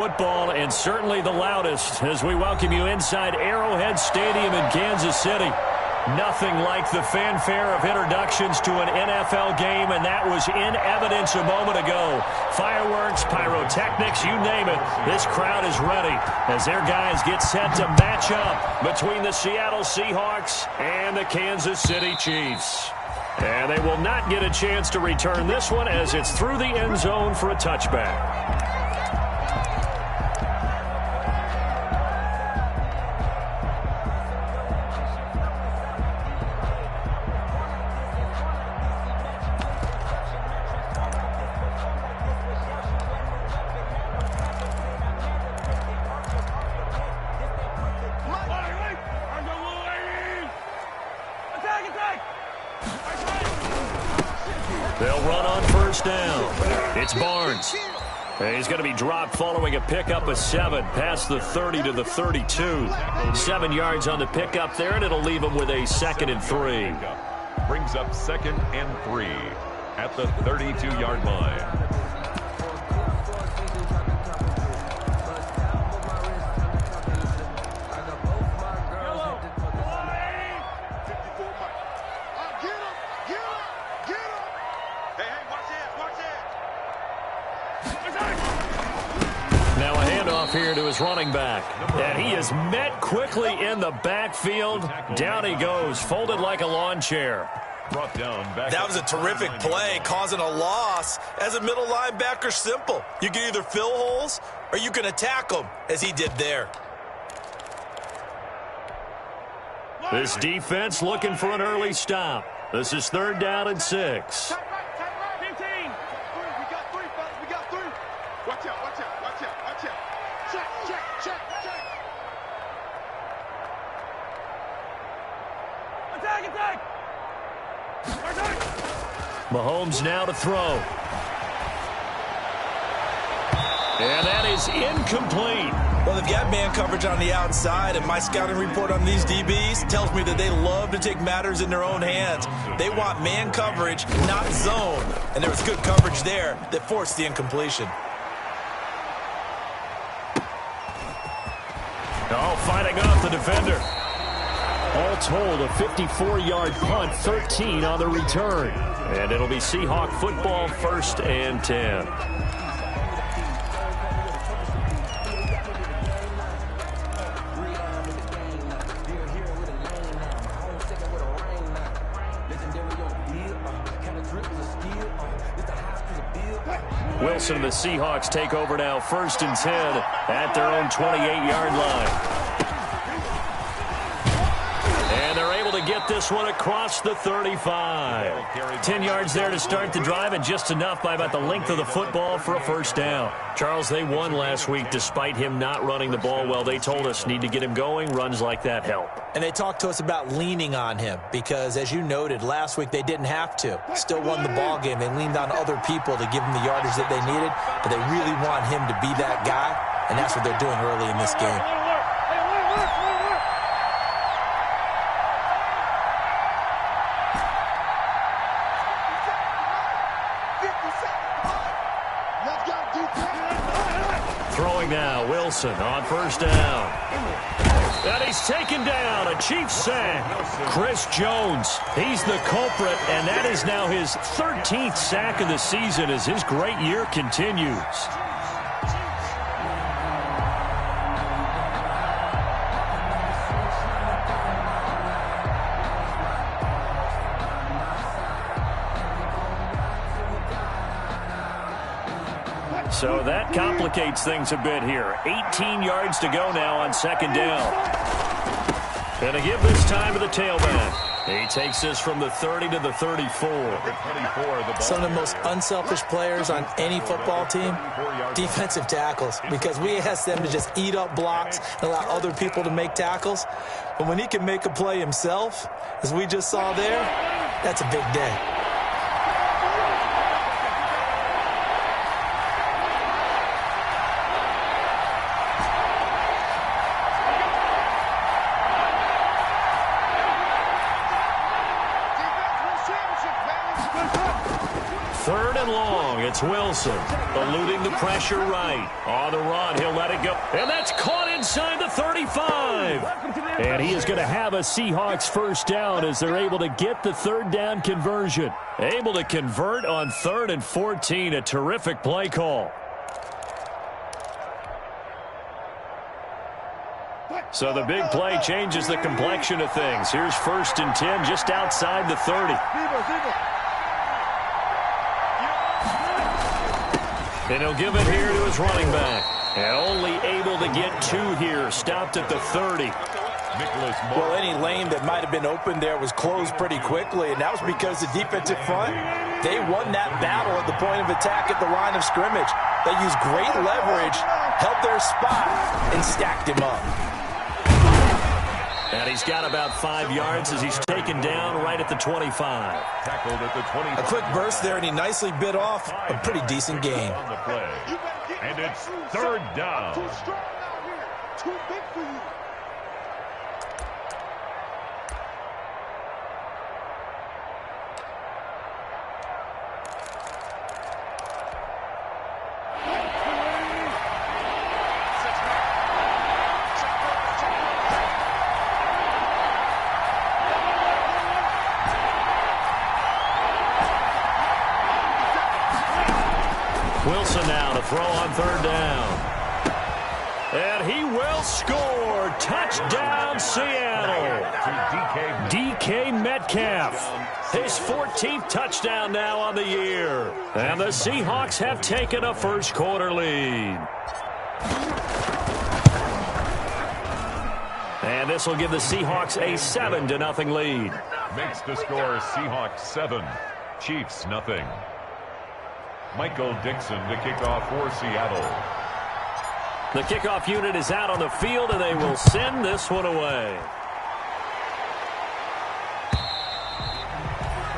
Football, and certainly the loudest as we welcome you inside Arrowhead Stadium in Kansas City. Nothing like the fanfare of introductions to an NFL game, and that was in evidence a moment ago. Fireworks, pyrotechnics, you name it. This crowd is ready as their guys get set to match up between the Seattle Seahawks and the Kansas City Chiefs. And they will not get a chance to return this one as it's through the end zone for a touchback. They'll run on first down. It's Barnes. He's going to be dropped following a pickup of 7 past the 30 to the 32. 7 yards on the pickup there, and it'll leave him with a 2nd and 3. Brings up 2nd and 3 at the 32-yard line. Now a handoff here to his running back. And he is met quickly in the backfield. Down he goes, folded like a lawn chair. Brought down back. That was a terrific play, causing a loss. As a middle linebacker, simple. You can either fill holes or you can attack them, as he did there. This defense looking for an early stop. This is 3rd down and 6. Mahomes now to throw. And that is incomplete. Well, they've got man coverage on the outside, and my scouting report on these DBs tells me that they love to take matters in their own hands. They want man coverage, not zone. And there was good coverage there that forced the incompletion. Oh, fighting off the defender. All told, a 54-yard punt, 13 on the return. And it'll be Seahawk football, 1st and 10. Wilson and the Seahawks take over now, 1st and 10 at their own 28-yard line. And they're able to get this one across the 35. 10 yards there to start the drive, and just enough by about the length of the football for a 1st down. Charles, they won last week despite him not running the ball well. They told us need to get him going. Runs like that help. And they talked to us about leaning on him because, as you noted, last week they didn't have to. Still won the ball game. They leaned on other people to give them the yardage that they needed, but they really want him to be that guy, and that's what they're doing early in this game. Throwing now, Wilson on 1st down. And he's taken down, a Chiefs sack. Chris Jones, he's the culprit, and that is now his 13th sack of the season as his great year continues. So that complicates things a bit here. 18 yards to go now on 2nd down. And to give this time to the tailback. He takes this from the 30 to the 34. Some of the most unselfish players on any football team, defensive tackles, because we ask them to just eat up blocks and allow other people to make tackles. But when he can make a play himself, as we just saw there, that's a big day. It's Wilson eluding the pressure right. On the run, he'll let it go. And that's caught inside the 35. And he is going to have a Seahawks first down as they're able to get the third down conversion. Able to convert on 3rd and 14. A terrific play call. So the big play changes the complexion of things. Here's 1st and 10 just outside the 30. And he'll give it here to his running back. And only able to get 2 here. Stopped at the 30. Well, any lane that might have been open there was closed pretty quickly, and that was because the defensive front, they won that battle at the point of attack at the line of scrimmage. They used great leverage, held their spot, and stacked him up. And he's got about 5 yards as he's taken down right at the 25. Tackled at the 25. A quick burst there, and he nicely bit off a pretty decent gain. On the play. And it's 3rd down. Too strong out here. Too big for you. Wilson now to throw on 3rd down. And he will score. Touchdown, Seattle. DK Metcalf. His 14th touchdown now on the year. And the Seahawks have taken a first quarter lead. And this will give the Seahawks a 7-0 lead. Makes the score Seahawks 7, Chiefs nothing. Michael Dixon to kick off for Seattle. The kickoff unit is out on the field, and they will send this one away.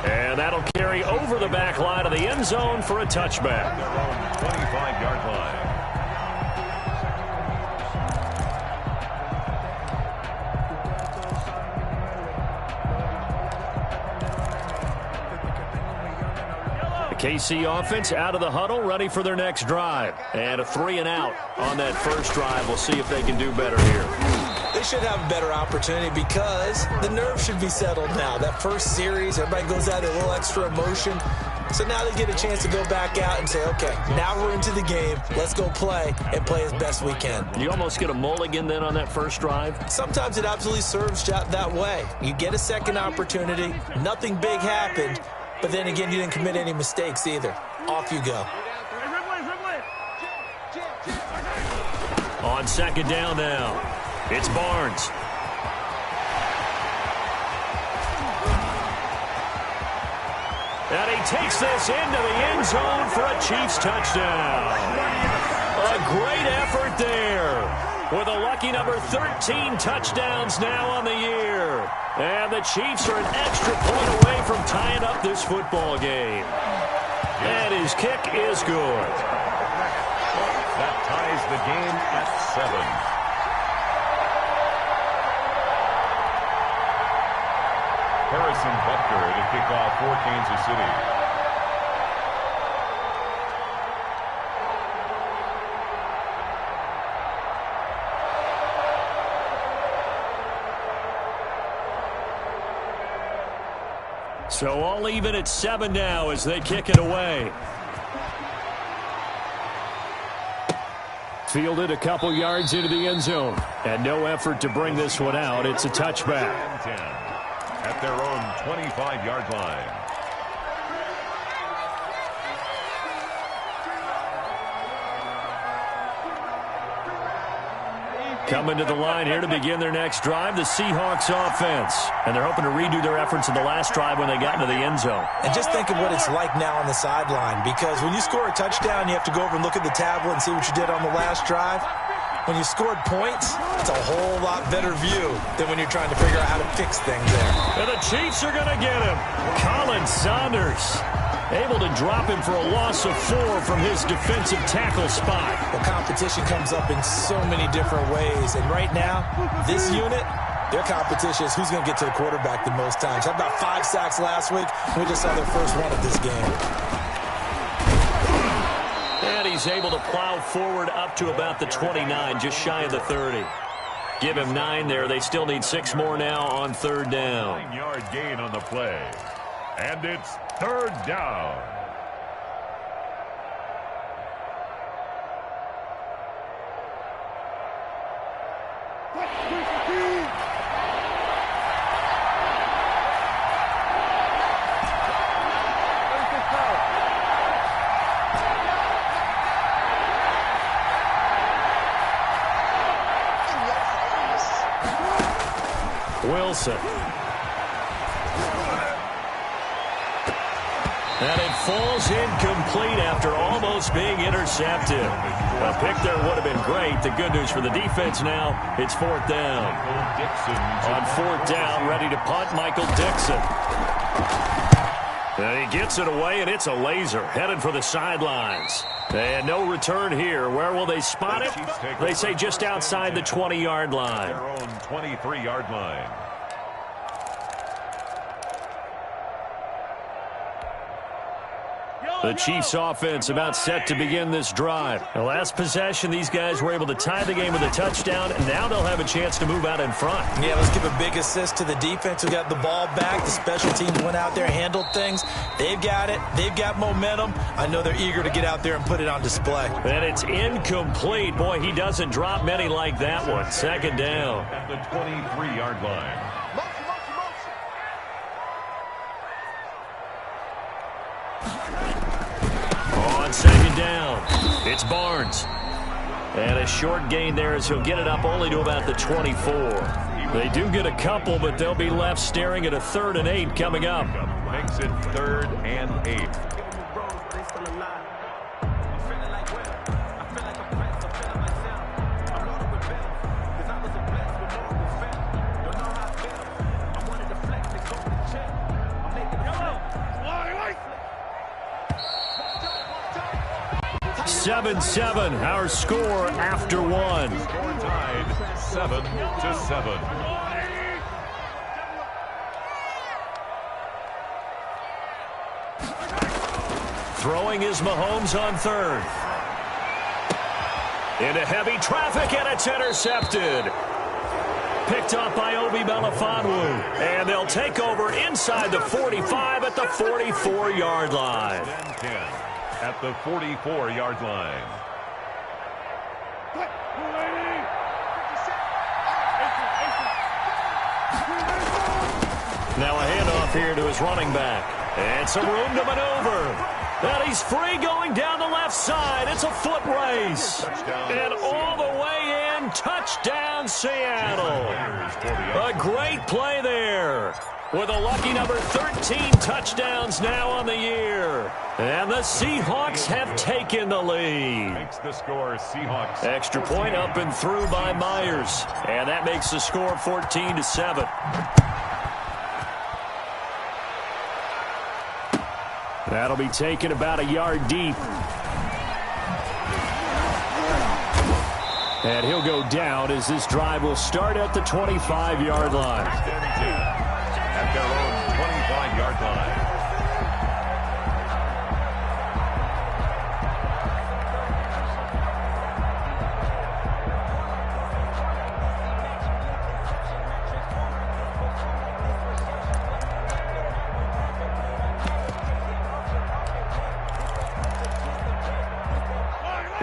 And that'll carry over the back line of the end zone for a touchback. Their own 25-yard line. KC offense out of the huddle, ready for their next drive. And a 3-and-out on that first drive. We'll see if they can do better here. They should have a better opportunity because the nerves should be settled now. That first series, everybody goes out with a little extra emotion. So now they get a chance to go back out and say, okay, now we're into the game. Let's go play and play as best we can. You almost get a mulligan then on that first drive? Sometimes it absolutely serves that way. You get a second opportunity. Nothing big happened. But then again, you didn't commit any mistakes either. Off you go. On 2nd down now, it's Barnes. And he takes this into the end zone for a Chiefs touchdown. A great effort there. With a lucky number 13 touchdowns now on the year. And the Chiefs are an extra point away from tying up this football game. And his kick is good. That ties the game at 7. Harrison Butker to kick off for Kansas City. So all even at 7 now as they kick it away. Fielded a couple yards into the end zone. And no effort to bring this one out. It's a touchback. 10 at their own 25-yard line. Coming to the line here to begin their next drive, the Seahawks offense. And they're hoping to redo their efforts in the last drive when they got into the end zone. And just think of what it's like now on the sideline, because when you score a touchdown, you have to go over and look at the tablet and see what you did on the last drive. When you scored points, it's a whole lot better view than when you're trying to figure out how to fix things there. And the Chiefs are going to get him. Colin Saunders able to drop him for a loss of 4 from his defensive tackle spot. The competition comes up in so many different ways. And right now, this unit, their competition is who's going to get to the quarterback the most times. Had about 5 sacks last week. We just saw their first one of this game. he's able to plow forward up to about the 29, just shy of the 30. Give him 9 there. They still need 6 more now on third down. 9-yard gain on the play. And it's third down. Wilson. And it falls incomplete after almost being intercepted. A pick there would have been great. The good news for the defense now, it's fourth down. On fourth down, ready to punt, Michael Dixon. And he gets it away, and it's a laser headed for the sidelines. And no return here. Where will they spot it? They say just outside the 20-yard line. Their own 23-yard line. The Chiefs offense about set to begin this drive. The last possession, these guys were able to tie the game with a touchdown, and now they'll have a chance to move out in front. Yeah, let's give a big assist to the defense who got the ball back. The special teams went out there, handled things. They've got it. They've got momentum. I know they're eager to get out there and put it on display. And it's incomplete. Boy, he doesn't drop many like that one. Second down. At the 23-yard line. On second down, it's Barnes. And a short gain there as he'll get it up only to about the 24. They do get a couple, but they'll be left staring at a 3rd and 8 coming up. Makes it 3rd and 8. Seven, our score after one. Score tied 7-7. Throwing is Mahomes on third. Into heavy traffic, and it's intercepted. Picked up by Obi Melifonwu. And they'll take over inside the 45 at the 44-yard line. 10-10. At the 44-yard line. Now a handoff here to his running back. And some room to maneuver. And he's free going down the left side. It's a foot race. Touchdown. And all the way in, touchdown Seattle. A great play there. With a lucky number 13 touchdowns now on the year. And the Seahawks have taken the lead. Makes the score Seahawks. Extra point up and through by Myers. And that makes the score 14-7. That'll be taken about a yard deep. And he'll go down as this drive will start at the 25-yard line. At their own 25-yard line.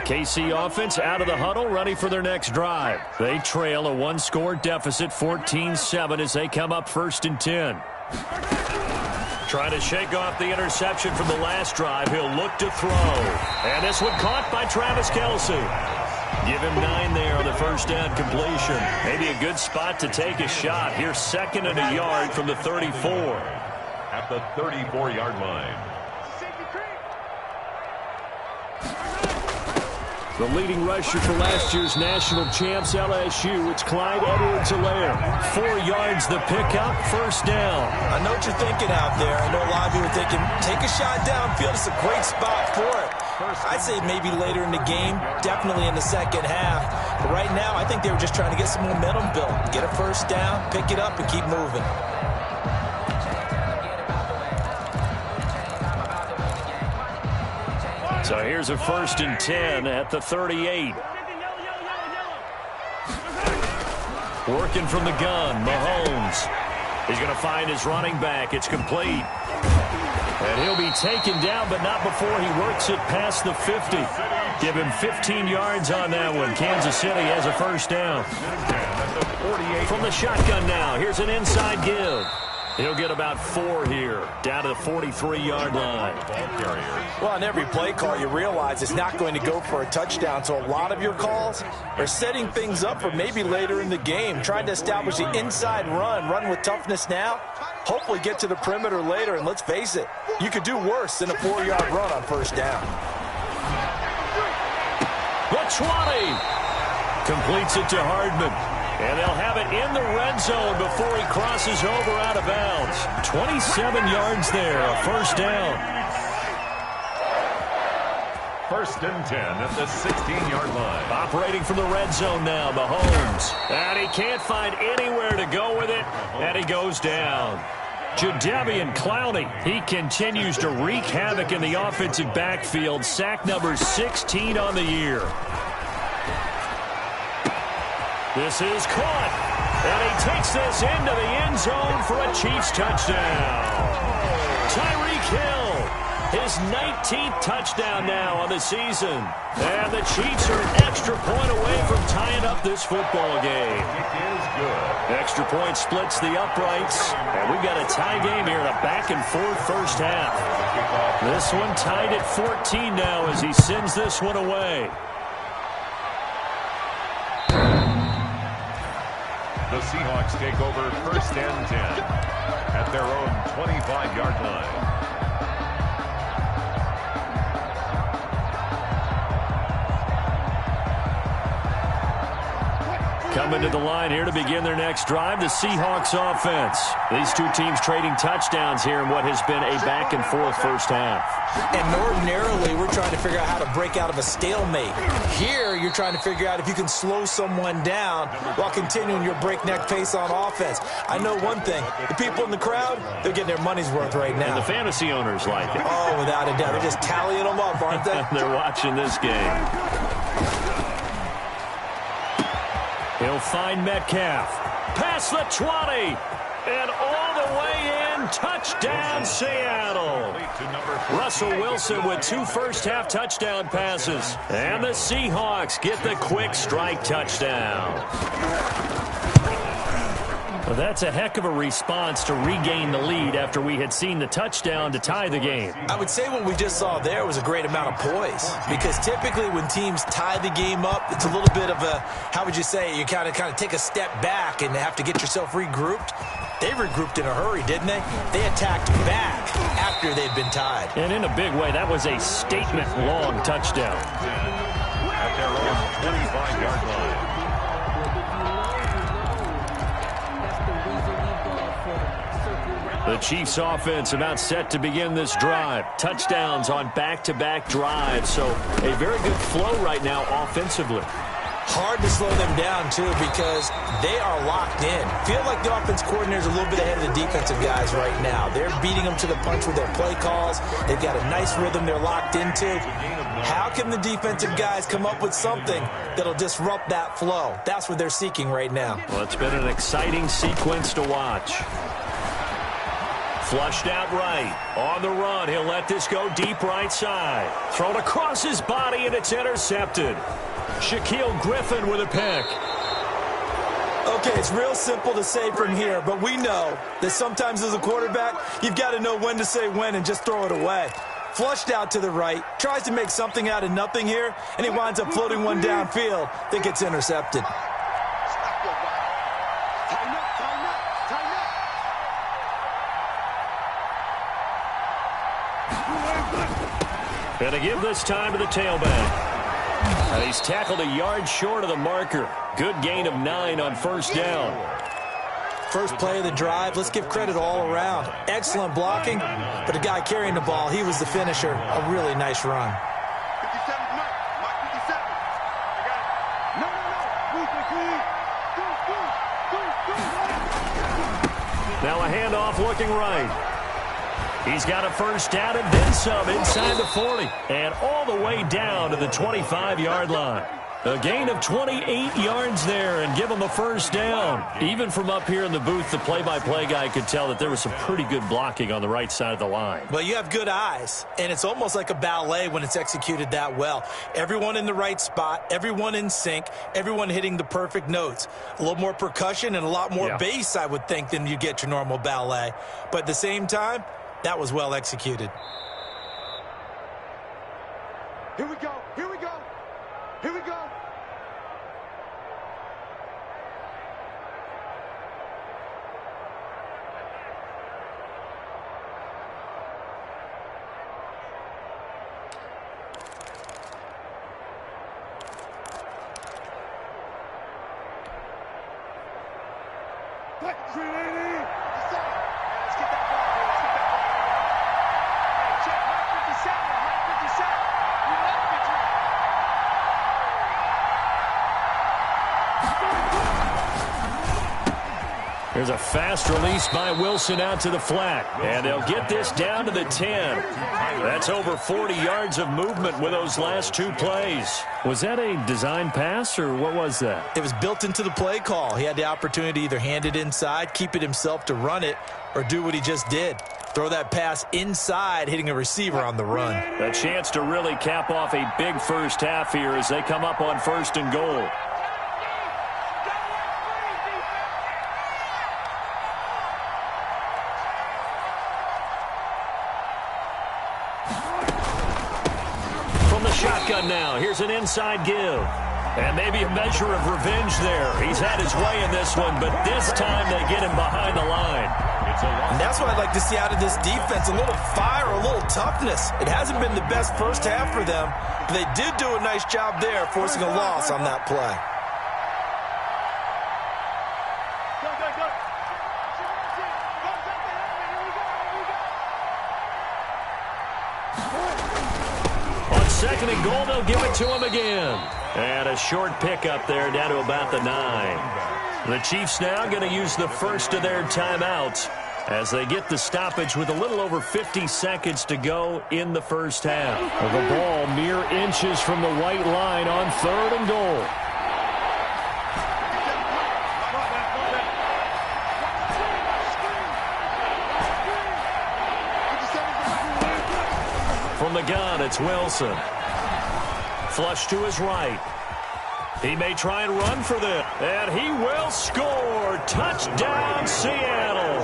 KC offense out of the huddle, ready for their next drive. They trail a one-score deficit, 14-7, as they come up 1st and 10. Trying to shake off the interception from the last drive. He'll look to throw. And this one caught by Travis Kelce. Give him 9 there on the first down completion. Maybe a good spot to take a shot. Here's 2nd and a yard from the 34. At the 34-yard line. The leading rusher for last year's national champs, LSU, it's Clyde Edwards-Helaire. 4 yards the pickup, 1st down. I know what you're thinking out there. I know a lot of people are thinking, take a shot downfield. It's a great spot for it. I'd say maybe later in the game, definitely in the second half. But right now, I think they were just trying to get some momentum built. Get a 1st down, pick it up, and keep moving. So here's a 1st and 10 at the 38. Working from the gun, Mahomes. He's going to find his running back. It's complete. And he'll be taken down, but not before he works it past the 50. Give him 15 yards on that one. Kansas City has a 1st down. From the shotgun now, here's an inside give. He'll get about 4 here, down to the 43-yard line. Well, on every play call, you realize it's not going to go for a touchdown, so a lot of your calls are setting things up for maybe later in the game, trying to establish the inside run with toughness now, hopefully get to the perimeter later, and let's face it, you could do worse than a 4-yard run on 1st down. The 20 completes it to Hardman. And they'll have it in the red zone before he crosses over out of bounds. 27 yards there, a 1st down. 1st and 10 at the 16-yard line. Operating from the red zone now, Mahomes. And he can't find anywhere to go with it, and he goes down. Jadeveon Clowney, he continues to wreak havoc in the offensive backfield. Sack number 16 on the year. This is caught, and he takes this into the end zone for a Chiefs touchdown. Tyreek Hill, his 19th touchdown now on the season. And the Chiefs are an extra point away from tying up this football game. It is good. Extra point splits the uprights, and we've got a tie game here in a back-and-forth 1st half. This one tied at 14 now as he sends this one away. The Seahawks take over 1st and 10 at their own 25-yard line. Coming to the line here to begin their next drive, the Seahawks offense. These two teams trading touchdowns here in what has been a back-and-forth 1st half. And ordinarily, we're trying to figure out how to break out of a stalemate. Here, you're trying to figure out if you can slow someone down while continuing your breakneck pace on offense. I know one thing. The people in the crowd, they're getting their money's worth right now. And the fantasy owners like it. Oh, without a doubt. They're just tallying them up, aren't they? They're watching this game. He'll find Metcalf. Past the 20. And all the way in. Touchdown, Seattle. Russell Wilson with 2 first-half touchdown passes. And the Seahawks get the quick strike touchdown. Well, that's a heck of a response to regain the lead after we had seen the touchdown to tie the game. I would say what we just saw there was a great amount of poise, because typically when teams tie the game up, it's a little bit of a, how would you say, you kind of take a step back and have to get yourself regrouped. They regrouped in a hurry, didn't they? They attacked back after they'd been tied. And in a big way, that was a statement-long touchdown. At their own 25-yard line. The Chiefs offense about set to begin this drive. Touchdowns on back-to-back drives. So a very good flow right now offensively. Hard to slow them down, too, because they are locked in. Feel like the offense coordinator's a little bit ahead of the defensive guys right now. They're beating them to the punch with their play calls. They've got a nice rhythm they're locked into. How can the defensive guys come up with something that'll disrupt that flow? That's what they're seeking right now. Well, it's been an exciting sequence to watch. Flushed out right. On the run, he'll let this go deep right side. Thrown across his body, and it's intercepted. Shaquille Griffin with a pick. Okay, it's real simple to say from here, but we know that sometimes as a quarterback, you've got to know when to say when and just throw it away. Flushed out to the right, tries to make something out of nothing here, and he winds up floating one downfield that gets intercepted. And to give this time to the tailback. He's tackled a yard short of the marker. Good gain of 9 on first down. First play of the drive, let's give credit all around. Excellent blocking, but the guy carrying the ball, he was the finisher. A really nice run. 57, Mike 57. I got it. No. Now a handoff looking right. He's got a first down and then some inside the 40. And all the way down to the 25-yard line. A gain of 28 yards there and give him a first down. Even from up here in the booth, the play-by-play guy could tell that there was some pretty good blocking on the right side of the line. Well, you have good eyes, and it's almost like a ballet when it's executed that well. Everyone in the right spot, everyone in sync, everyone hitting the perfect notes. A little more percussion and a lot more bass, I would think, than you get your normal ballet. But at the same time, that was well executed. Here we go. Here we go. Here we go. There's a fast release by Wilson out to the flat. And they'll get this down to the 10. That's over 40 yards of movement with those last two plays. Was that a design pass, or what was that? It was built into the play call. He had the opportunity to either hand it inside, keep it himself to run it, or do what he just did. Throw that pass inside, hitting a receiver on the run. A chance to really cap off a big first half here as they come up on 1st and goal. Shotgun now. Here's an inside give. And maybe a measure of revenge there. He's had his way in this one, but this time they get him behind the line. And that's what I'd like to see out of this defense, a little fire, a little toughness. It hasn't been the best first half for them, but they did do a nice job there, forcing a loss on that play. Second and goal, they'll give it to him again. And a short pickup there down to about the 9. The Chiefs now going to use the first of their timeouts as they get the stoppage with a little over 50 seconds to go in the first half. The ball mere inches from the white line on 3rd and goal. From the gun, it's Wilson. Flush to his right. He may try and run for this. And he will score. Touchdown, Seattle.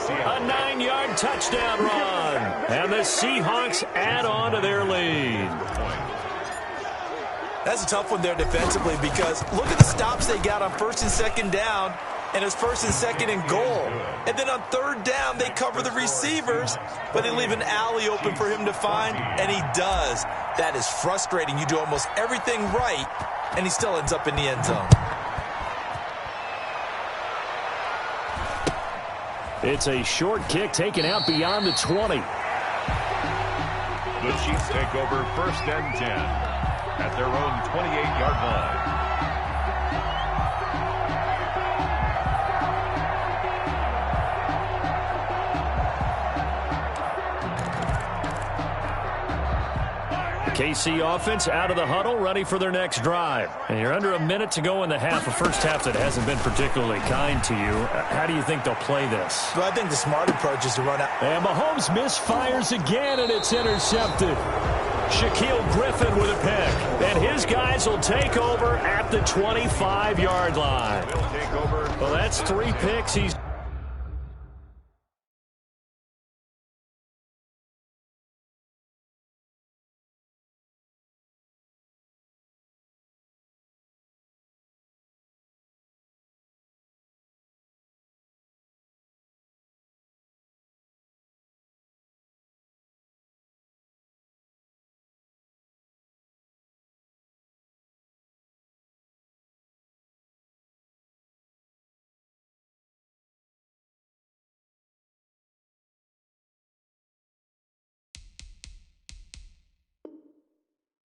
A 9-yard touchdown run. And the Seahawks add on to their lead. That's a tough one there defensively because look at the stops they got on 1st and 2nd down. And it's 1st and 2nd and goal. And then on 3rd down, they cover the receivers, but they leave an alley open for him to find, and he does. That is frustrating. You do almost everything right, and he still ends up in the end zone. It's a short kick taken out beyond the 20. The Chiefs take over 1st and 10 at their own 28-yard line. KC offense out of the huddle, ready for their next drive. And you're under a minute to go in the half, a first half that hasn't been particularly kind to you. How do you think they'll play this? Well, I think the smart approach is to run out. And Mahomes misfires again, and it's intercepted. Shaquille Griffin with a pick. And his guys will take over at the 25-yard line. Well, that's 3 picks. He's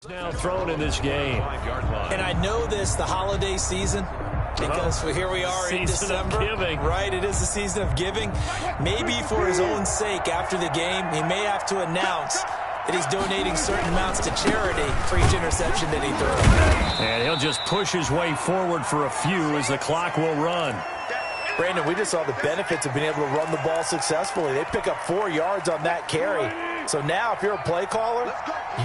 now thrown in this game. And I know this, the holiday season, Because here we are in December, right? It is the season of giving. Maybe for his own sake, after the game, he may have to announce that he's donating certain amounts to charity for each interception that he throws. And he'll just push his way forward for a few as the clock will run. Brandon, we just saw the benefits of being able to run the ball successfully. They pick up 4 yards on that carry. So now if you're a play caller,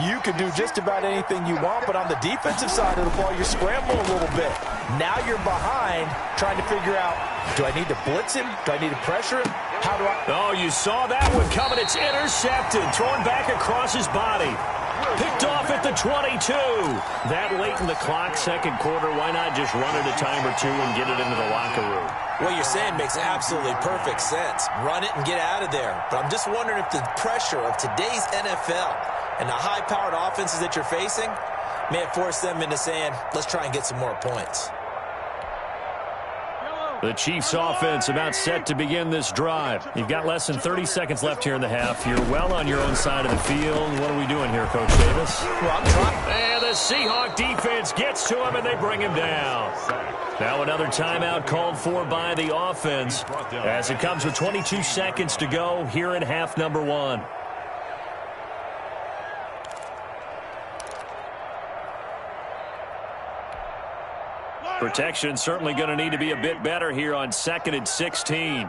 you can do just about anything you want, but on the defensive side of the ball, you're scrambling a little bit. Now you're behind trying to figure out, do I need to blitz him? Do I need to pressure him? How do I... Oh, you saw that one coming. It's intercepted, thrown back across his body. Picked off at the 22. That late in the clock, second quarter, why not just run it a time or two and get it into the locker room? What you're saying makes absolutely perfect sense. Run it and get out of there. But I'm just wondering if the pressure of today's NFL and the high-powered offenses that you're facing may have forced them into saying, let's try and get some more points. The Chiefs offense about set to begin this drive. You've got less than 30 seconds left here in the half. You're well on your own side of the field. What are we doing here, Coach Davis? Well, I'm trying. And the Seahawk defense gets to him, and they bring him down. Now another timeout called for by the offense as it comes with 22 seconds to go here in half number 1. Protection certainly going to need to be a bit better here on 2nd and 16.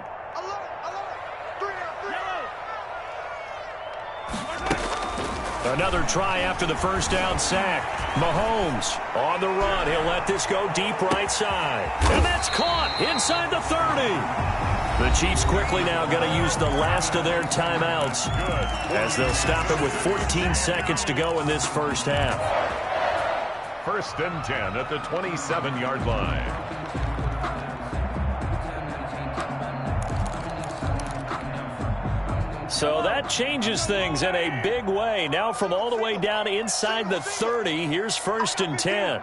Another try after the first down sack. Mahomes on the run. He'll let this go deep right side. And that's caught inside the 30. The Chiefs quickly now going to use the last of their timeouts as they'll stop it with 14 seconds to go in this first half. 1st and 10 at the 27-yard line. So that changes things in a big way. Now from all the way down inside the 30, here's 1st and 10.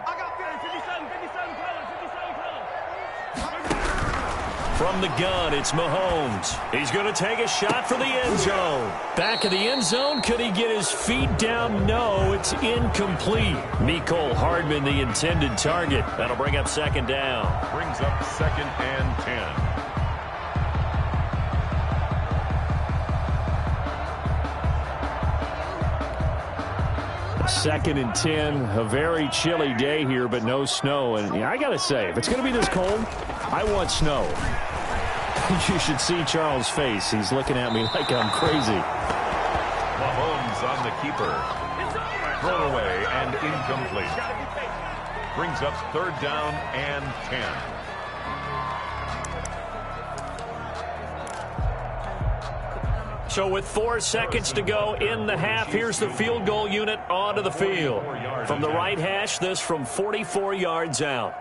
From the gun, it's Mahomes. He's going to take a shot for the end zone. Back of the end zone, could he get his feet down? No, it's incomplete. Mecole Hardman, the intended target. That'll bring up 2nd down. Brings up 2nd and 10. 2nd and 10, a very chilly day here, but no snow. And I got to say, if it's going to be this cold, I want snow. You should see Charles' face. He's looking at me like I'm crazy. Mahomes on the keeper. Thrown away and incomplete. Brings up 3rd down and 10. So with 4 seconds to go in the half, here's the field goal unit onto the field. From the right hash, this from 44 yards out.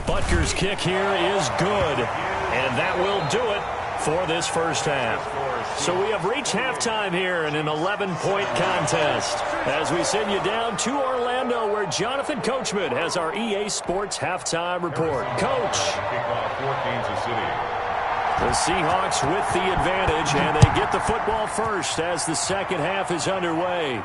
Butker's kick here is good, and that will do it for this first half. So we have reached halftime here in an 11-point contest as we send you down to Orlando where Jonathan Coachman has our EA Sports halftime report. Coach. Kickoff for Kansas City. The Seahawks with the advantage, and they get the football first as the second half is underway.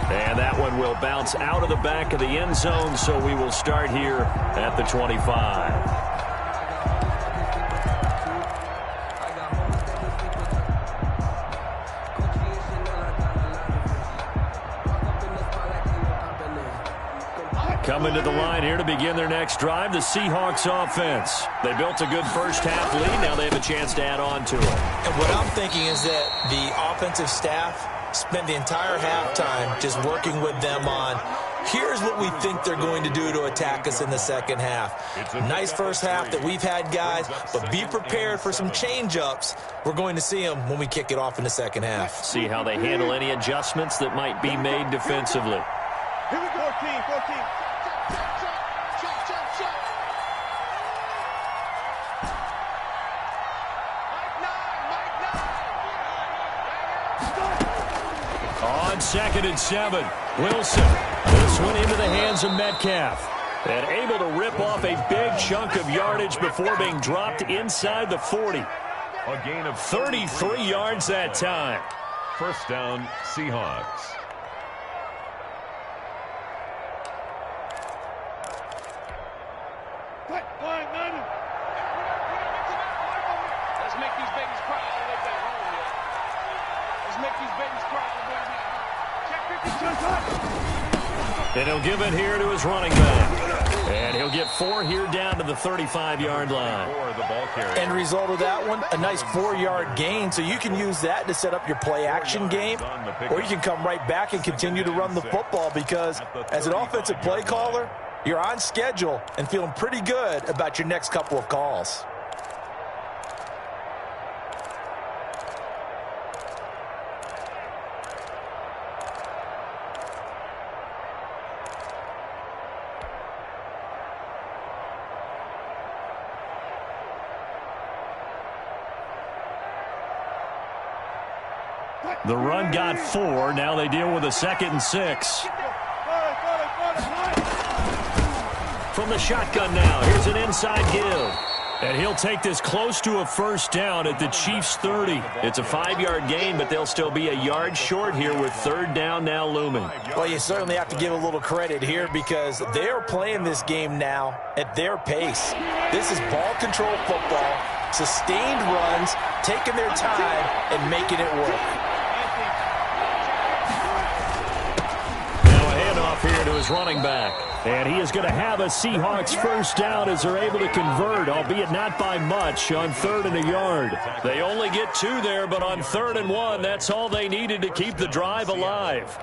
And that one will bounce out of the back of the end zone, so we will start here at the 25. Coming to the line here to begin their next drive, the Seahawks offense. They built a good first half lead. Now they have a chance to add on to it. And what I'm thinking is that the offensive staff spent the entire halftime just working with them on, here's what we think they're going to do to attack us in the second half. Nice first half that we've had, guys, but be prepared for some change-ups. We're going to see them when we kick it off in the second half. See how they handle any adjustments that might be made defensively. Here we go, 14. On 2nd and 7, Wilson. This one into the hands of Metcalf. And able to rip off a big chunk of yardage before being dropped inside the 40. A gain of 33 yards that time. 1st down, Seahawks. And he'll give it here to his running back. And he'll get 4 here down to the 35-yard line. End result of that one, a nice 4-yard gain. So you can use that to set up your play-action game, or you can come right back and continue to run the football because as an offensive play caller, you're on schedule and feeling pretty good about your next couple of calls. The run got 4. Now they deal with a 2nd and 6. From the shotgun now, here's an inside give. And he'll take this close to a first down at the Chiefs' 30. It's a 5-yard gain, but they'll still be a yard short here with 3rd down now looming. Well, you certainly have to give a little credit here because they're playing this game now at their pace. This is ball control football, sustained runs, taking their time and making it work. Here to his running back. And he is going to have a Seahawks first down as they're able to convert, albeit not by much, on 3rd and a yard. They only get 2 there, but on 3rd and 1, that's all they needed to keep the drive alive.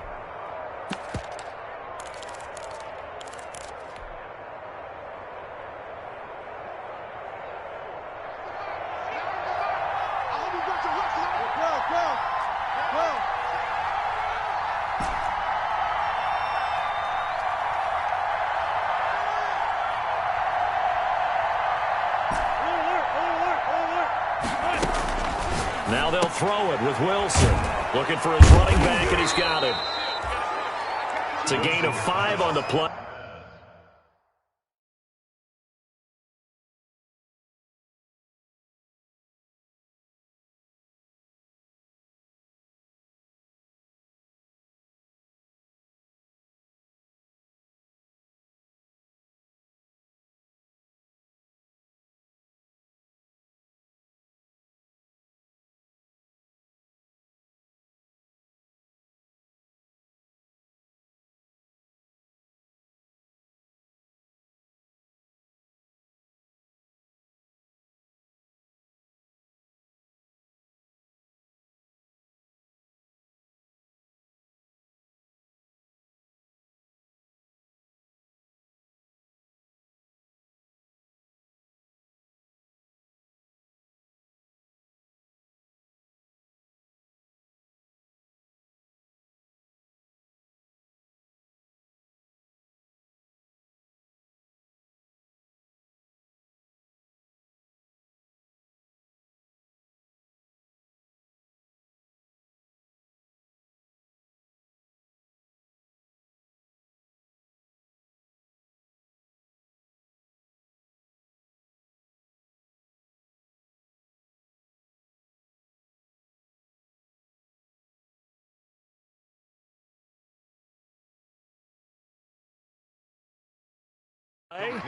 Now they'll throw it with Wilson. Looking for his running back, and he's got him. It's a gain of 5 on the play.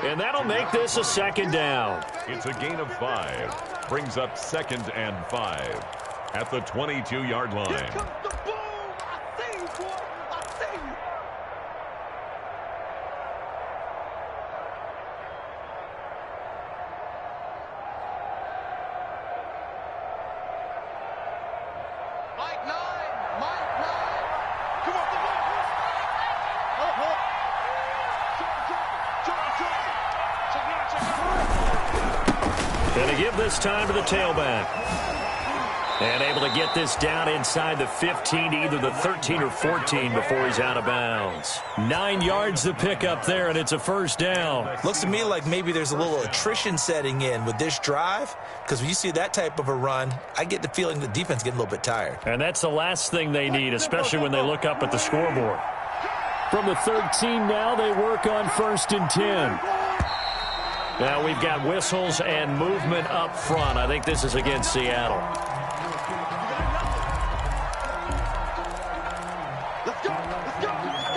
And that'll make this a 2nd down. It's a gain of 5. Brings up 2nd and 5 at the 22-yard line. Here comes the boom. I see you, boy. I see you. Mike 9. Come on, come on. Going to give this time to the tailback. And able to get this down inside the 15, either the 13 or 14 before he's out of bounds. 9 yards to pick up there, and it's a first down. Looks to me like maybe there's a little attrition setting in with this drive, because when you see that type of a run, I get the feeling the defense getting a little bit tired. And that's the last thing they need, especially when they look up at the scoreboard. From the 13 now, they work on 1st and 10. Now we've got whistles and movement up front. I think this is against Seattle. Let's go. Let's go. Let's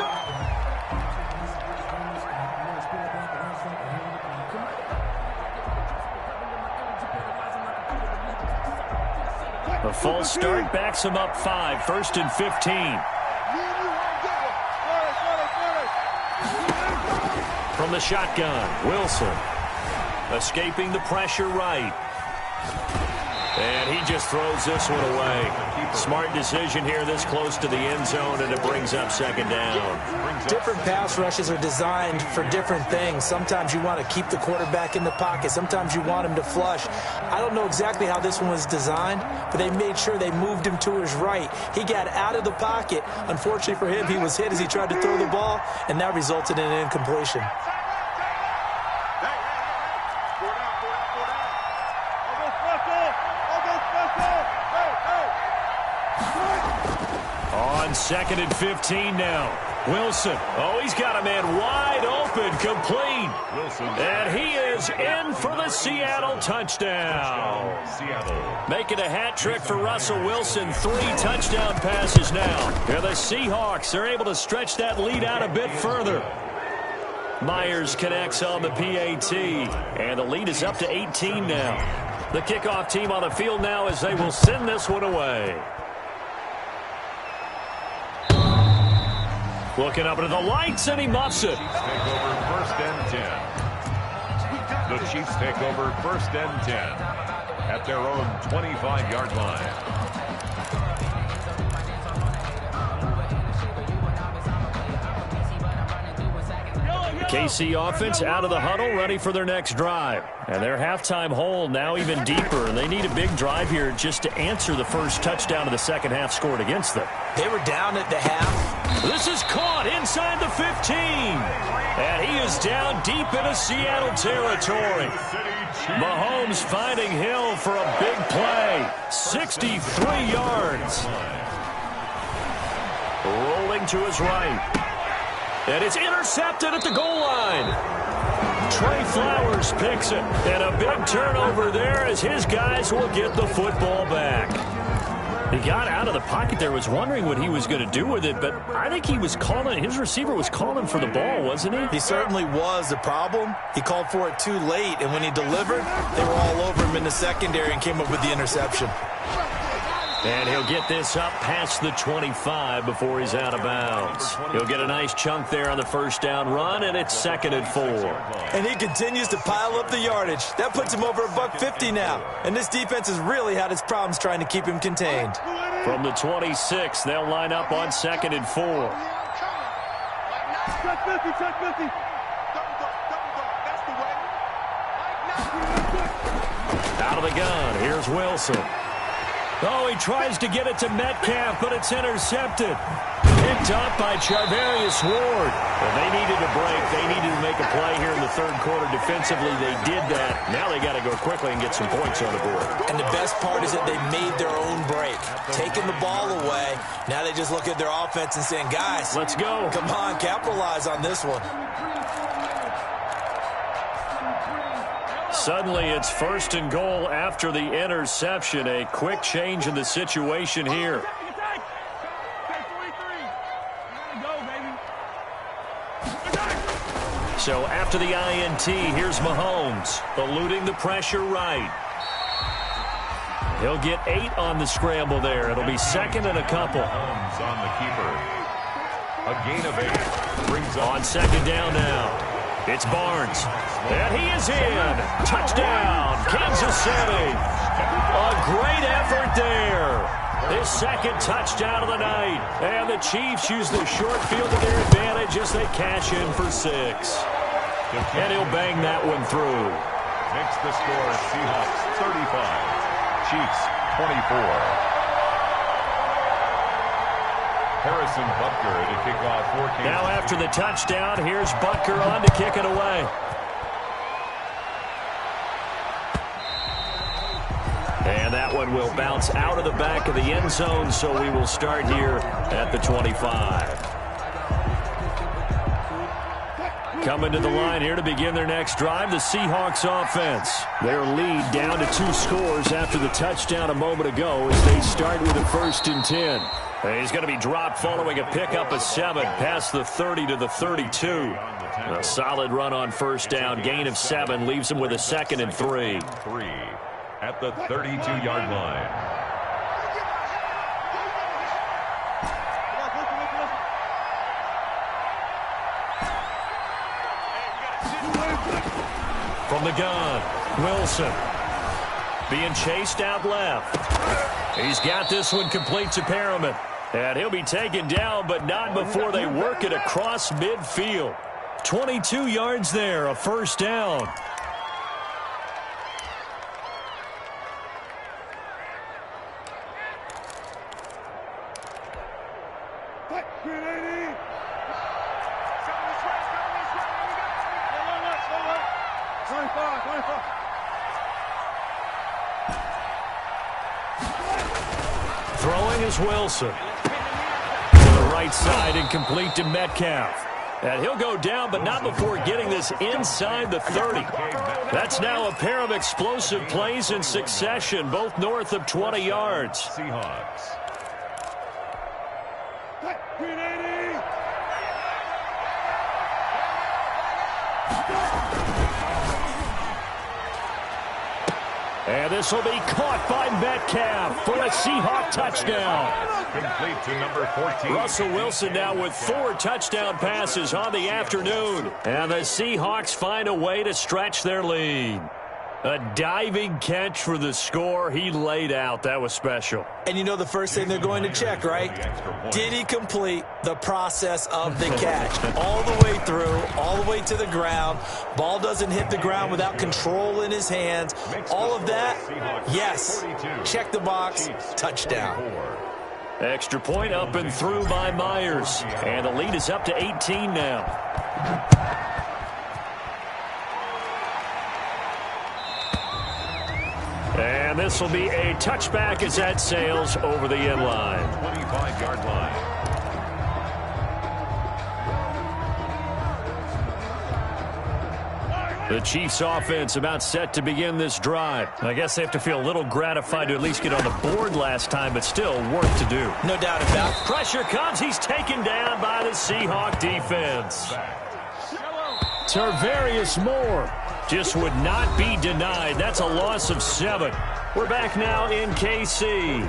go. The false start backs him up 5. 1st and 15. From the shotgun, Wilson. Escaping the pressure right. And he just throws this one away. Smart decision here this close to the end zone, and it brings up second down. Different pass rushes are designed for different things. Sometimes you want to keep the quarterback in the pocket. Sometimes you want him to flush. I don't know exactly how this one was designed, but they made sure they moved him to his right. He got out of the pocket. Unfortunately for him, he was hit as he tried to throw the ball, and that resulted in an incompletion. On 2nd and 15 now. Wilson. Oh, he's got a man wide open, complete. Wilson. And he is in for the Seattle touchdown. Seattle. Making a hat trick for Russell Wilson. 3 touchdown passes now. Here the Seahawks are able to stretch that lead out a bit further. Myers connects on the PAT. And the lead is up to 18 now. The kickoff team on the field now as they will send this one away. Looking up into the lights, and he muffs it. Take over 1st and 10. The Chiefs take over 1st and 10 at their own 25-yard line. KC offense out of the huddle, ready for their next drive. And their halftime hole now even deeper. And they need a big drive here just to answer the first touchdown of the second half scored against them. They were down at the half. This is caught inside the 15. And he is down deep into Seattle territory. Mahomes finding Hill for a big play. 63 yards. Rolling to his right. And it's intercepted at the goal line. Trey Flowers picks it. And a big turnover there as his guys will get the football back. He got out of the pocket there, was wondering what he was going to do with it, but I think he was calling, his receiver was calling for the ball, wasn't he? He certainly was. The problem, he called for it too late, and when he delivered, they were all over him in the secondary and came up with the interception. And he'll get this up past the 25 before he's out of bounds. He'll get a nice chunk there on the first down run, and it's 2nd and 4. And he continues to pile up the yardage. That puts him over $150 now. And this defense has really had its problems trying to keep him contained. From the 26, they'll line up on 2nd and 4. Out of the gun, here's Wilson. Oh, he tries to get it to Metcalf, but it's intercepted. Picked up by Charvarius Ward. Well, they needed a break. They needed to make a play here in the third quarter. Defensively, they did that. Now they got to go quickly and get some points on the board. And the best part is that they made their own break. Taking the ball away. Now they just look at their offense and saying, guys, let's go. Come on, capitalize on this one. Suddenly, it's 1st and goal after the interception. A quick change in the situation here. So after the INT, here's Mahomes, eluding the pressure right. He'll get 8 on the scramble there. It'll be 2nd and a couple. Mahomes on the keeper. A gain of 8 brings up on 2nd down now. It's Barnes. And he is in. Touchdown, Kansas City. A great effort there. His 2nd touchdown of the night. And the Chiefs use the short field to their advantage as they cash in for 6. And he'll bang that one through. Makes the score Seahawks 35. Chiefs 24. Harrison Butker to kick off for Kansas. Now after the touchdown, here's Butker on to kick it away. And that one will bounce out of the back of the end zone, so we will start here at the 25. Coming to the line here to begin their next drive, the Seahawks offense. Their lead down to 2 scores after the touchdown a moment ago as they start with a 1st and 10. He's going to be dropped following a pickup of 7 past the 30 to the 32. A solid run on 1st down. Gain of 7 leaves him with a 2nd and 3. 3 at the 32-yard line. From the gun, Wilson. Being chased out left. He's got this one complete to Perriman. And he'll be taken down, but not before they work it across midfield. 22 yards there, a first down. Throwing is Wilson. To the right side and complete to Metcalf. And he'll go down, but not before getting this inside the 30. That's now a pair of explosive plays in succession, both north of 20 yards. Seahawks. And this will be caught by Metcalf for a Seahawk touchdown. Complete to number 14. Russell Wilson now with 4 touchdown passes on the afternoon. And the Seahawks find a way to stretch their lead. A diving catch for the score. He laid out. That was special. And you know the first thing they're going to check, right? Did he complete the process of the catch? All the way through, all the way to the ground. Ball doesn't hit the ground without control in his hands. All of that, yes. Check the box, touchdown. Extra point up and through by Myers. And the lead is up to 18 now. And this will be a touchback as that sails over the end line. 25-yard line. The Chiefs offense about set to begin this drive. I guess they have to feel a little gratified to at least get on the board last time, but still work to do. No doubt about it. Pressure comes. He's taken down by the Seahawk defense. Tarvarius Moore just would not be denied. That's a loss of 7. We're back now in KC.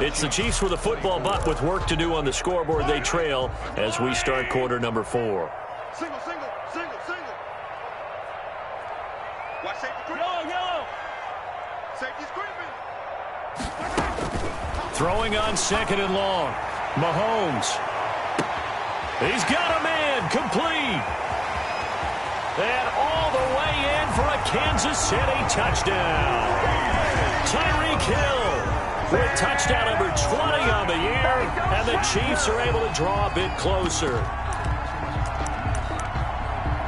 It's the Chiefs with a football, but with work to do on the scoreboard. They trail as we start quarter number 4. Single. Watch safety creeping. Yellow. Safety's creeping. Throwing on 2nd and long. Mahomes. He's got a man. Complete. And all the way in for a Kansas City touchdown. Tyreek Hill with touchdown number 20 on the year, and the Chiefs are able to draw a bit closer.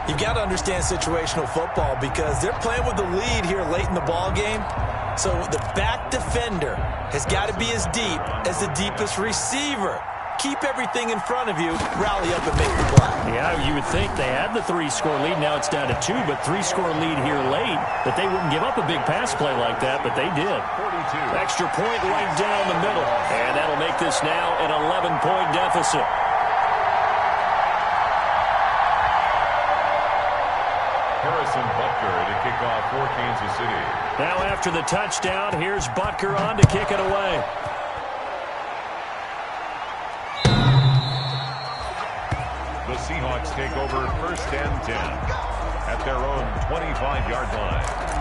You've got to understand situational football because they're playing with the lead here late in the ball game. So the back defender has got to be as deep as the deepest receiver. Keep everything in front of you, rally up and make the play. Yeah, you would think they had the 3-score lead. Now it's down to 2, but 3-score lead here late, that they wouldn't give up a big pass play like that, but they did. 42. Extra point right down the middle, and that'll make this now an 11-point deficit. Harrison Butker to kick off for Kansas City. Now after the touchdown, here's Butker on to kick it away. The Seahawks take over 1st and 10 at their own 25-yard line.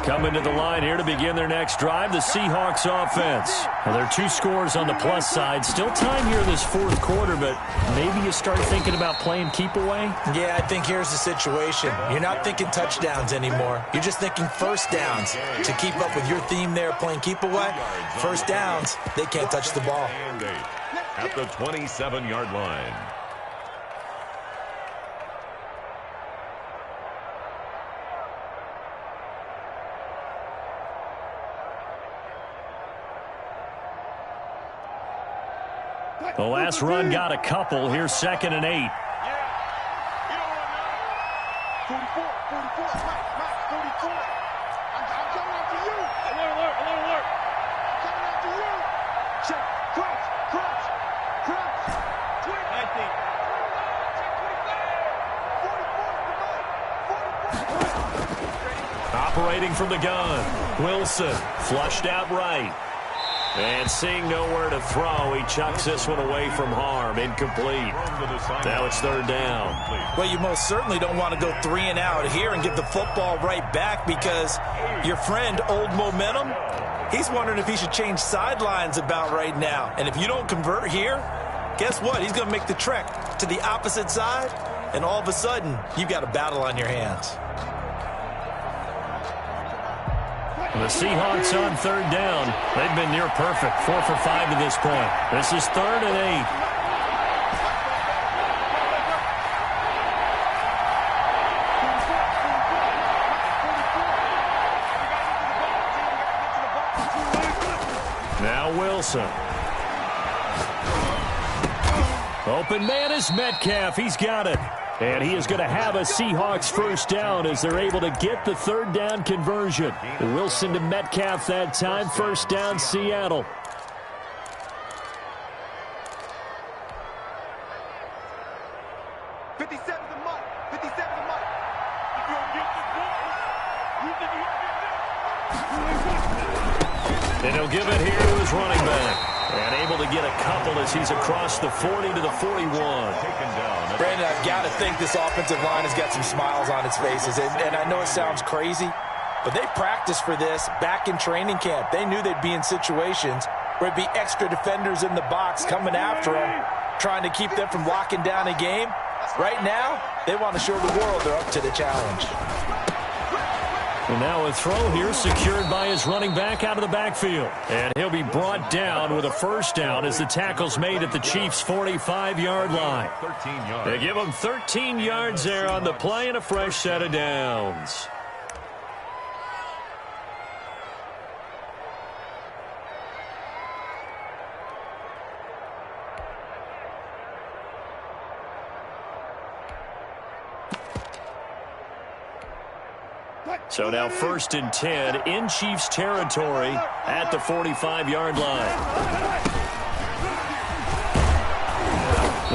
Coming to the line here to begin their next drive, the Seahawks offense. Well, there are 2 scores on the plus side. Still time here in this 4th quarter, but maybe you start thinking about playing keep away? Yeah, I think here's the situation. You're not thinking touchdowns anymore. You're just thinking first downs. To keep up with your theme there, playing keep away, first downs, they can't touch the ball. And 8 at the 27-yard line. The last run got a couple. Here's 2nd and 8. 44, Matt, 44. I'm coming after you. Alert. I'm coming after you. Check, crouch. 20. 44, waiting from the gun. Wilson flushed out right. And seeing nowhere to throw, he chucks this one away from harm. Incomplete. Now it's third down. Well, you most certainly don't want to go 3 and out here and give the football right back, because your friend, Old Momentum, he's wondering if he should change sidelines about right now. And if you don't convert here, guess what? He's going to make the trek to the opposite side, and all of a sudden, you've got a battle on your hands. The Seahawks on third down. They've been near perfect, 4 for 5 to this point. This is 3rd and 8. Now Wilson. Open man is Metcalf. He's got it. And he is going to have a Seahawks first down as they're able to get the 3rd down conversion. Wilson to Metcalf that time. First down, Seattle. And he'll give it here to his running back. And able to get a couple as he's across the 40 to the 41. Brandon, I've got to think this offensive line has got some smiles on its faces. And I know it sounds crazy, but they practiced for this back in training camp. They knew they'd be in situations where it'd be extra defenders in the box coming after them, trying to keep them from locking down a game. Right now, they want to show the world they're up to the challenge. And now a throw here secured by his running back out of the backfield. And he'll be brought down with a first down as the tackle's made at the Chiefs' 45-yard line. They give him 13 yards there on the play and a fresh set of downs. So now 1st and 10 in Chiefs territory at the 45-yard line.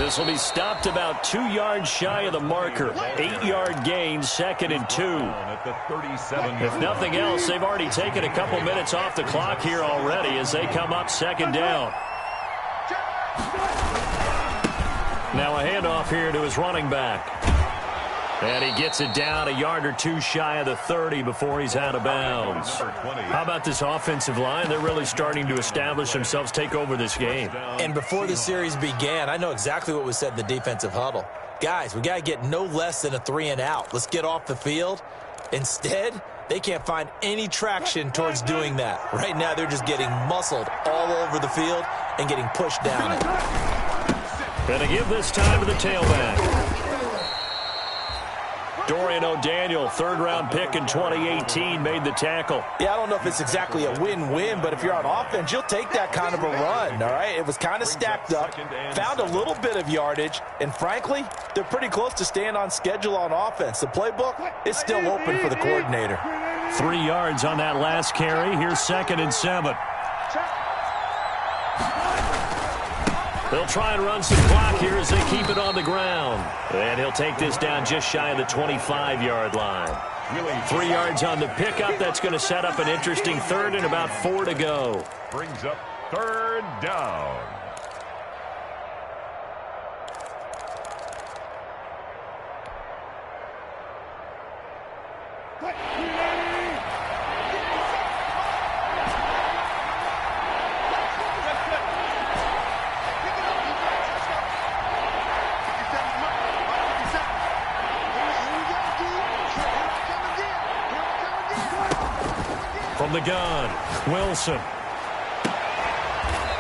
This will be stopped about 2 yards shy of the marker. 8-yard gain, 2nd and 2. If nothing else, they've already taken a couple minutes off the clock here already as they come up 2nd down. Now a handoff here to his running back. And he gets it down a yard or two shy of the 30 before he's out of bounds. How about this offensive line? They're really starting to establish themselves, take over this game. And before the series began, I know exactly what was said in the defensive huddle. Guys, we got to get no less than a 3 and out. Let's get off the field. Instead, they can't find any traction towards doing that. Right now, they're just getting muscled all over the field and getting pushed down it. Gonna give this time to the tailback. Dorian O'Daniel, 3rd-round pick in 2018, made the tackle. Yeah, I don't know if it's exactly a win-win, but if you're on offense, you'll take that kind of a run, all right? It was kind of stacked up, found a little bit of yardage, and frankly, they're pretty close to staying on schedule on offense. The playbook is still open for the coordinator. 3 yards on that last carry. Here's 2nd and 7. They'll try and run some clock here as they keep it on the ground. And he'll take this down just shy of the 25-yard line. 3 yards on the pickup. That's going to set up an interesting 3rd and about 4 to go. Brings up 3rd down. From the gun, Wilson.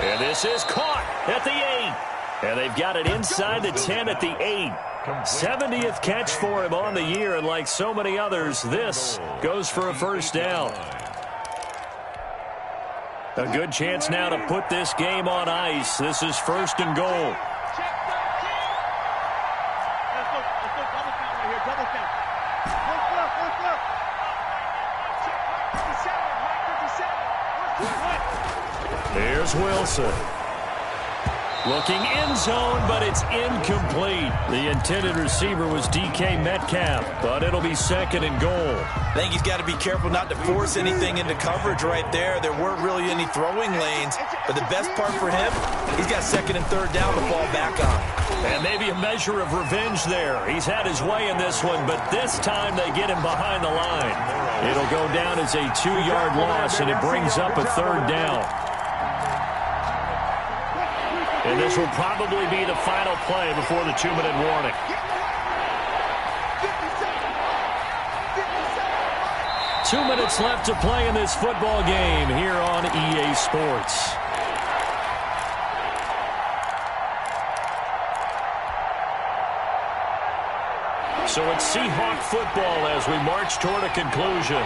And this is caught at the 8. And they've got it inside the 10 at the 8. 70th catch for him on the year, and like so many others, this goes for a first down. A good chance now to put this game on ice. This is 1st and goal. Here's Wilson. Looking end zone, but it's incomplete. The intended receiver was DK Metcalf, but it'll be 2nd and goal. I think he's got to be careful not to force anything into coverage right there. There weren't really any throwing lanes, but the best part for him, he's got 2nd and 3rd down to fall back on. And maybe a measure of revenge there. He's had his way in this one, but this time they get him behind the line. It'll go down as a 2-yard loss, and it brings up a 3rd down. And this will probably be the final play before the 2-minute warning. Two minutes left to play in this football game here on EA Sports. So it's Seahawk football as we march toward a conclusion.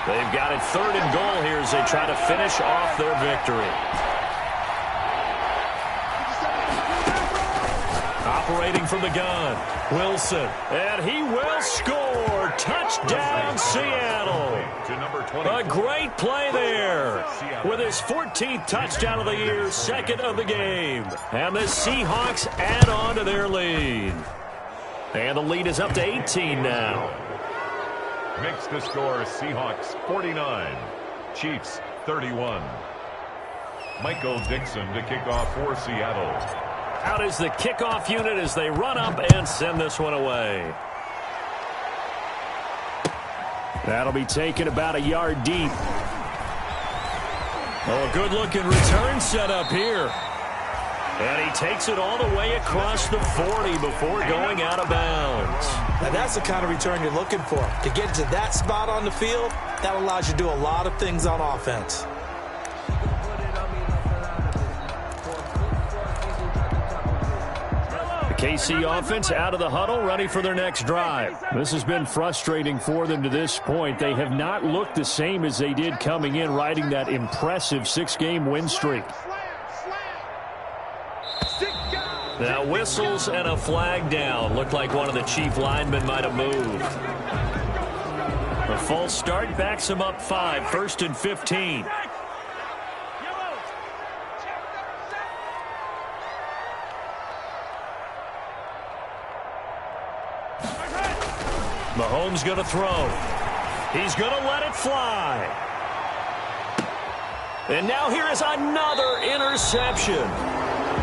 They've got it 3rd and goal here as they try to finish off their victory. Operating from the gun, Wilson, and he will score. Touchdown, Seattle. A great play there with his 14th touchdown of the year, 2nd of the game. And the Seahawks add on to their lead. And the lead is up to 18 now. Makes the score Seahawks 49, Chiefs 31. Michael Dixon to kick off for Seattle. Out is the kickoff unit as they run up and send this one away. That'll be taken about a yard deep. Oh, a good-looking return set up here. And he takes it all the way across the 40 before going out of bounds. Now that's the kind of return you're looking for. To get to that spot on the field, that allows you to do a lot of things on offense. KC offense out of the huddle, ready for their next drive. This has been frustrating for them to this point. They have not looked the same as they did coming in, riding that impressive 6-game win streak. Now whistles and a flag down. Looked like one of the Chief linemen might have moved. A false start backs him up 5, 1st and 15. Mahomes going to throw. He's going to let it fly. And now here is another interception.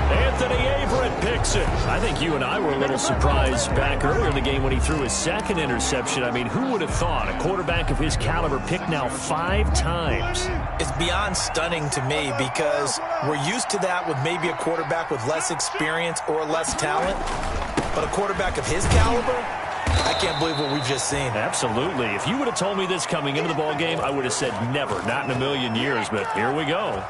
Anthony Averett picks it. I think you and I were a little surprised back earlier in the game when he threw his 2nd interception. I mean, who would have thought a quarterback of his caliber picked now 5 times? It's beyond stunning to me because we're used to that with maybe a quarterback with less experience or less talent. But a quarterback of his caliber, I can't believe what we've just seen. Absolutely. If you would have told me this coming into the ball game, I would have said never, not in a million years. But here we go.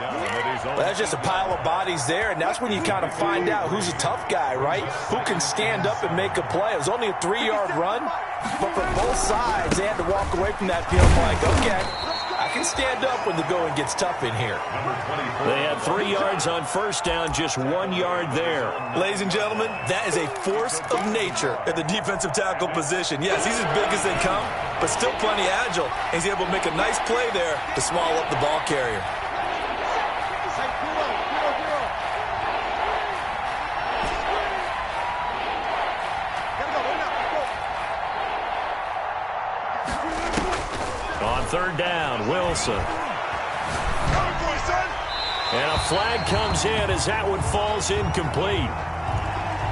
Well, that's just a pile of bodies there, and that's when you kind of find out who's a tough guy, right? Who can stand up and make a play. It was only a 3-yard run, but for both sides, they had to walk away from that field like, okay, I can stand up when the going gets tough in here. They had 3 yards on 1st down, just 1 yard there. Ladies and gentlemen, that is a force of nature at the defensive tackle position. Yes, he's as big as they come, but still plenty agile. He's able to make a nice play there to swallow up the ball carrier. On 3rd down, Wilson. And a flag comes in as that one falls incomplete.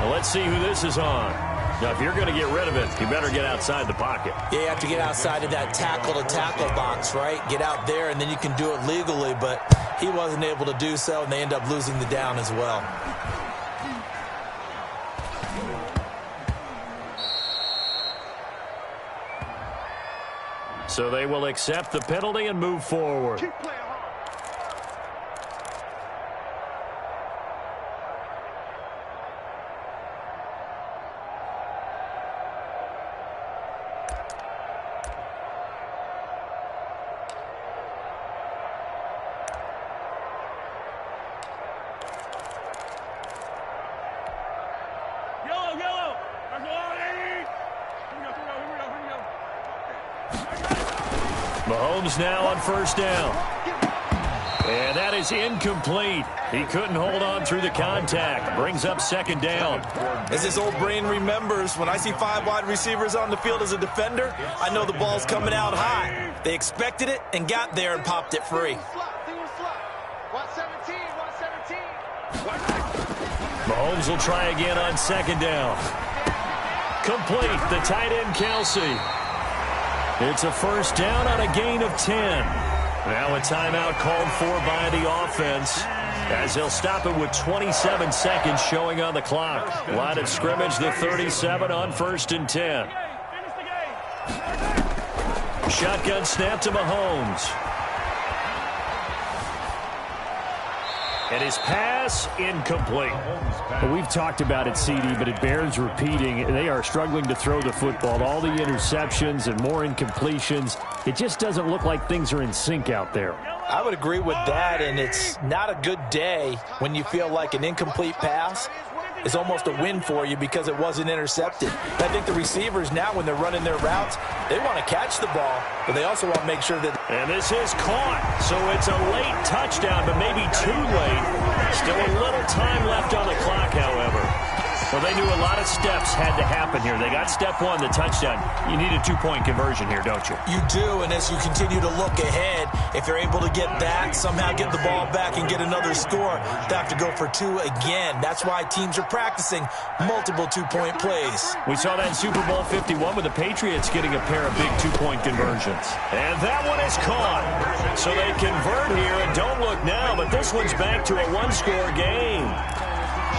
Well, let's see who this is on. Now, if you're going to get rid of it, you better get outside the pocket. Yeah, you have to get outside of that tackle-to-tackle box, right? Get out there, and then you can do it legally, but he wasn't able to do so, and they end up losing the down as well. So they will accept the penalty and move forward. Mahomes now on 1st down. And that is incomplete. He couldn't hold on through the contact. Brings up second down. As his old brain remembers, when I see 5 wide receivers on the field as a defender, I know the ball's coming out high. They expected it and got there and popped it free. Mahomes will try again on second down. Complete, the tight end Kelsey. It's a first down on a gain of 10. Now a timeout called for by the offense, as they'll stop it with 27 seconds showing on the clock. Line of scrimmage, the 37 on 1st and 10. Shotgun snap to Mahomes. And his pass incomplete. Well, we've talked about it, CD, but it bears repeating. They are struggling to throw the football. All the interceptions and more incompletions. It just doesn't look like things are in sync out there. I would agree with that, and it's not a good day when you feel like an incomplete pass is almost a win for you because it wasn't intercepted. I think the receivers now, when they're running their routes, they want to catch the ball, but they also want to make sure that... And this is caught, so it's a late touchdown, but maybe too late. Still a little time left on the clock, however. Well, they knew a lot of steps had to happen here. They got step one, the touchdown. You need a 2-point conversion here, don't you? You do, and as you continue to look ahead, if they're able to get that, somehow get the ball back and get another score, they have to go for 2 again. That's why teams are practicing multiple 2-point plays. We saw that in Super Bowl 51 with the Patriots getting a pair of big 2-point conversions. And that one is caught. So they convert here, and don't look now, but this one's back to a 1-score game.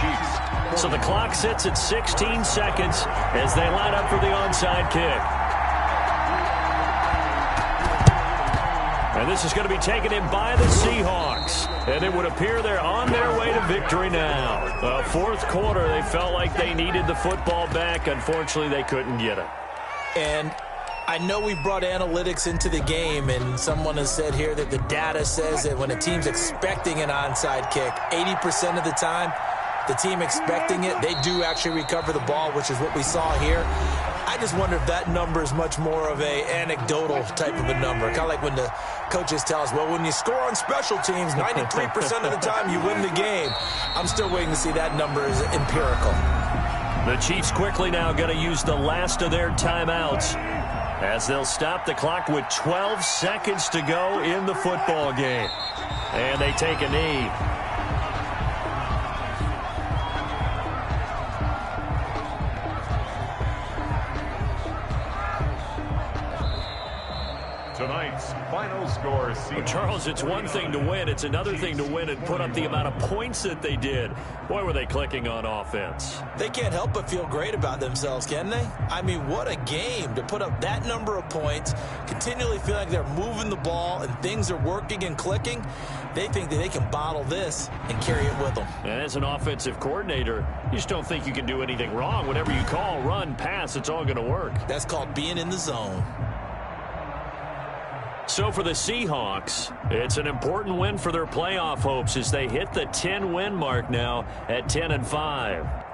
Chiefs. So the clock sits at 16 seconds as they line up for the onside kick. And this is going to be taken in by the Seahawks. And it would appear they're on their way to victory now. The fourth quarter, they felt like they needed the football back. Unfortunately, they couldn't get it. And I know we brought analytics into the game, and someone has said here that the data says that when a team's expecting an onside kick, 80% of the time, the team expecting it, they do actually recover the ball, which is what we saw here. I just wonder if that number is much more of a anecdotal type of a number. Kind of like when the coaches tell us, well, when you score on special teams, 93% of the time you win the game. I'm still waiting to see that number is empirical. The Chiefs quickly now going to use the last of their timeouts as they'll stop the clock with 12 seconds to go in the football game. And they take a knee. Tonight's final score, Seahawks. Charles, it's one thing to win. It's another thing to win and put up the amount of points that they did. Boy, were they clicking on offense. They can't help but feel great about themselves, can they? I mean, what a game to put up that number of points, continually feel like they're moving the ball and things are working and clicking. They think that they can bottle this and carry it with them. And as an offensive coordinator, you just don't think you can do anything wrong. Whatever you call, run, pass, it's all going to work. That's called being in the zone. So for the Seahawks, it's an important win for their playoff hopes as they hit the 10-win mark now at 10-5.